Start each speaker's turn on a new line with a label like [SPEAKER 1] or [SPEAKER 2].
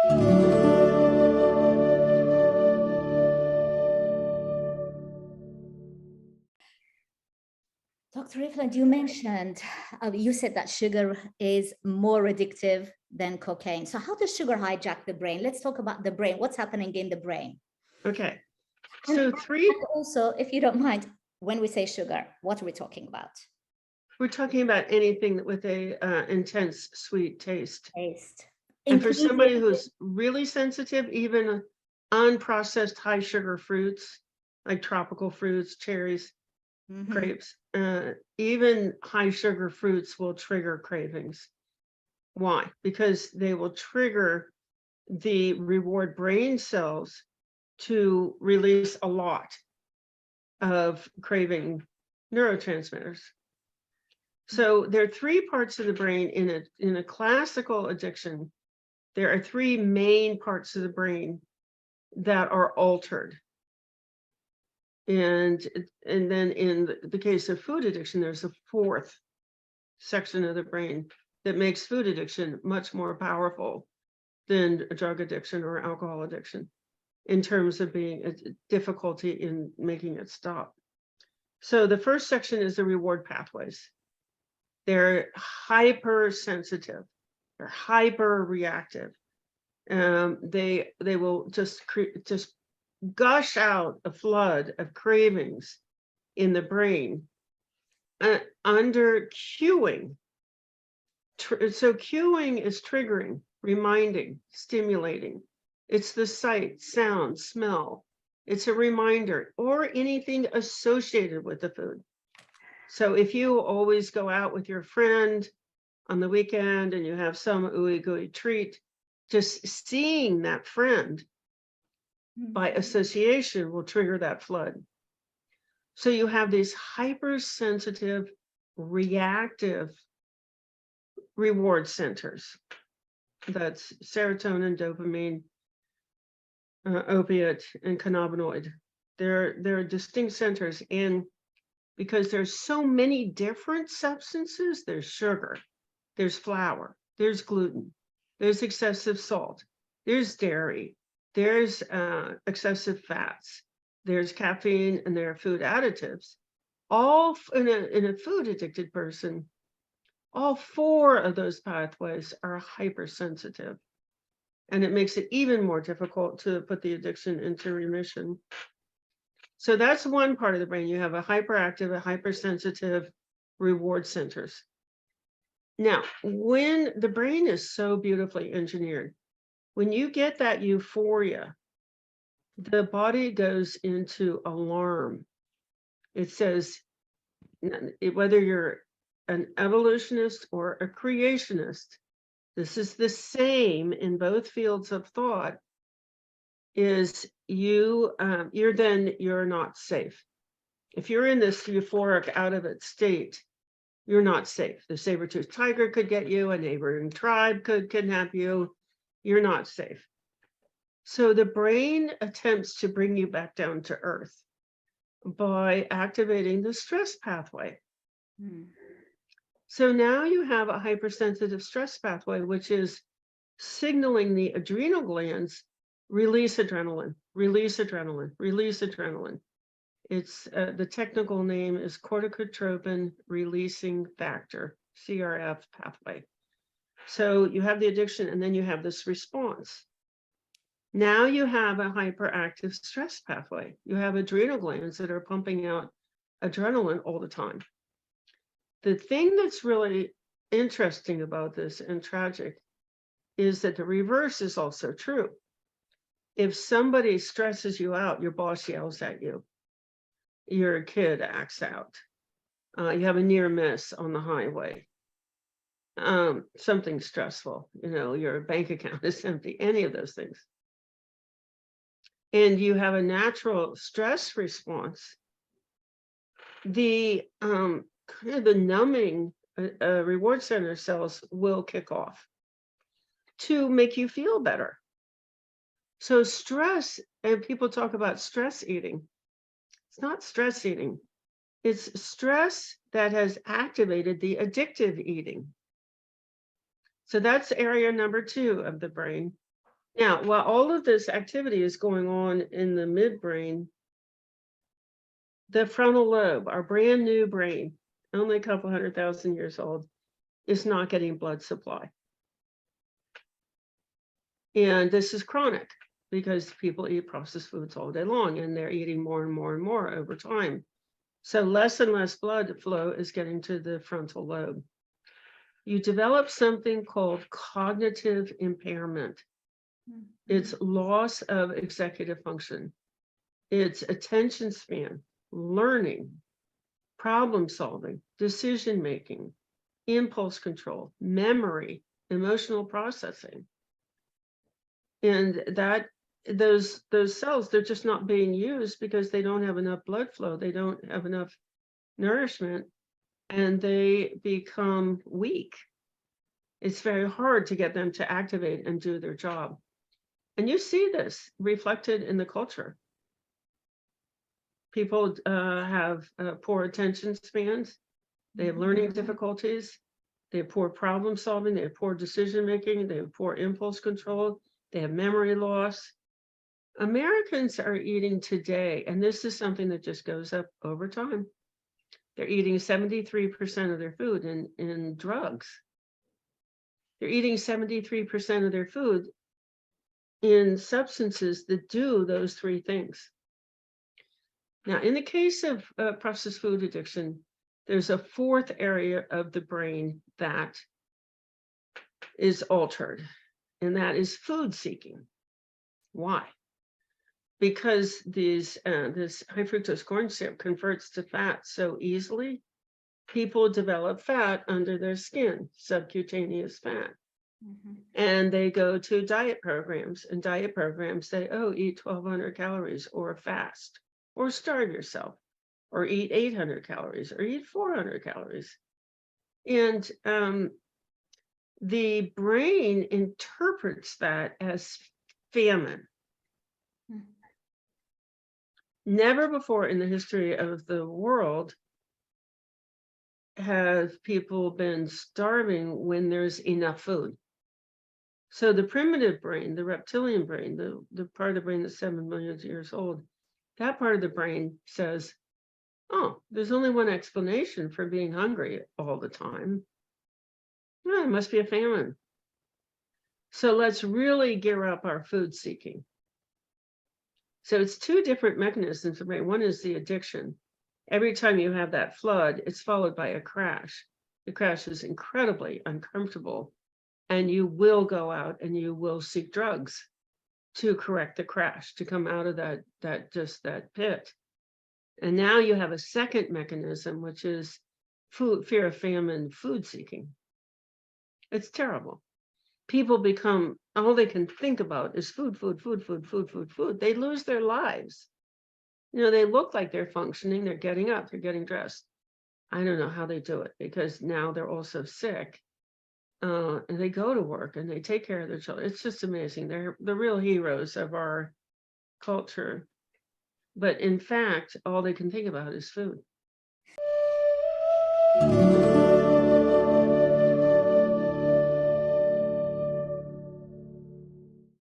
[SPEAKER 1] Dr. Ifland, you mentioned, you said that sugar is more addictive than cocaine. So how does sugar hijack the brain? Let's talk about the brain. What's happening in the brain?
[SPEAKER 2] Okay.
[SPEAKER 1] And
[SPEAKER 2] So
[SPEAKER 1] also, if you don't mind, when we say sugar, what are we talking about?
[SPEAKER 2] we're talking about anything with a intense sweet taste. And for somebody who's really sensitive, even unprocessed high sugar fruits, like tropical fruits, cherries, grapes, even high sugar fruits will trigger cravings. Why? Because they will trigger the reward brain cells to release a lot of craving neurotransmitters. So there are three parts of the brain in a classical addiction. There are three main parts of the brain that are altered. And then in the case of food addiction, there's a fourth section of the brain that makes food addiction much more powerful than a drug addiction or alcohol addiction in terms of being a difficulty in making it stop. So the first section is the reward pathways. They're hypersensitive. They're hyper reactive. They will just gush out a flood of cravings in the brain under cueing. So cueing is triggering, reminding, stimulating. It's the sight, sound, smell. It's a reminder or anything associated with the food. So if you always go out with your friend on the weekend and you have some ooey gooey treat, just seeing that friend by association will trigger that flood. So you have these hypersensitive, reactive reward centers. That's serotonin, dopamine, opiate, and cannabinoid. They're distinct centers, and because there's so many different substances, there's sugar, there's flour, there's gluten, there's excessive salt, there's dairy, there's excessive fats, there's caffeine, and there are food additives. All in a food addicted person, all four of those pathways are hypersensitive. And it makes it even more difficult to put the addiction into remission. So that's one part of the brain. You have a hyperactive, a hypersensitive reward centers. Now, when the brain is so beautifully engineered, when you get that euphoria, the body goes into alarm. It says, whether you're an evolutionist or a creationist, this is the same in both fields of thought, is you're not safe. If you're in this euphoric out of it state, you're not safe. The saber-toothed tiger could get you, a neighboring tribe could kidnap you. You're not safe. So the brain attempts to bring you back down to earth by activating the stress pathway. So now you have a hypersensitive stress pathway, which is signaling the adrenal glands, release adrenaline, release adrenaline, release adrenaline. It's the technical name is corticotropin releasing factor, CRF pathway. So you have the addiction, and then you have this response. Now you have a hyperactive stress pathway. You have adrenal glands that are pumping out adrenaline all the time. The thing that's really interesting about this and tragic is that the reverse is also true. If somebody stresses you out, your boss yells at you, your kid acts out, you have a near miss on the highway, something stressful, your bank account is empty, any of those things. And you have a natural stress response, the the numbing reward center cells will kick off to make you feel better. So stress, and people talk about stress eating. It's not stress eating. It's stress that has activated the addictive eating. So that's area number 2 of the brain. Now, while all of this activity is going on in the midbrain, the frontal lobe, our brand new brain, only a couple 100,000 years old, is not getting blood supply. And this is chronic because people eat processed foods all day long, and they're eating more and more and more over time. So less and less blood flow is getting to the frontal lobe. You develop something called cognitive impairment. It's loss of executive function. It's attention span, learning, problem solving, decision making, impulse control, memory, emotional processing. And that those cells, they're just not being used because they don't have enough blood flow, they don't have enough nourishment, and they become weak. It's very hard to get them to activate and do their job. And you see this reflected in the culture. People have poor attention spans, they have learning difficulties, they have poor problem solving, they have poor decision making, they have poor impulse control, they have memory loss. Americans are eating today, and this is something that just goes up over time. They're eating 73% of their food in drugs. They're eating 73% of their food in substances that do those three things. Now, in the case of processed food addiction, there's a fourth area of the brain that is altered, and that is food seeking. Why? Because this high fructose corn syrup converts to fat so easily, people develop fat under their skin, subcutaneous fat. And they go to diet programs, and diet programs say, oh, eat 1,200 calories or fast, or starve yourself, or eat 800 calories, or eat 400 calories. And the brain interprets that as famine. Never before in the history of the world have people been starving when there's enough food. So the primitive brain, the reptilian brain, the part of the brain that's 7 million years old, that part of the brain says, oh, there's only one explanation for being hungry all the time. Well, it must be a famine. So let's really gear up our food seeking. So it's two different mechanisms of brain. One is the addiction. Every time you have that flood, it's followed by a crash. The crash is incredibly uncomfortable, and you will go out and you will seek drugs to correct the crash, to come out of that pit. And now you have a second mechanism, which is fear of famine, food seeking. It's terrible. People become, all they can think about is food, food, food, food, food, food, food. They lose their lives. You know, they look like they're functioning, they're getting up, they're getting dressed. I don't know how they do it, because now they're also sick. And they go to work and they take care of their children. It's just amazing. They're the real heroes of our culture. But in fact, all they can think about is food.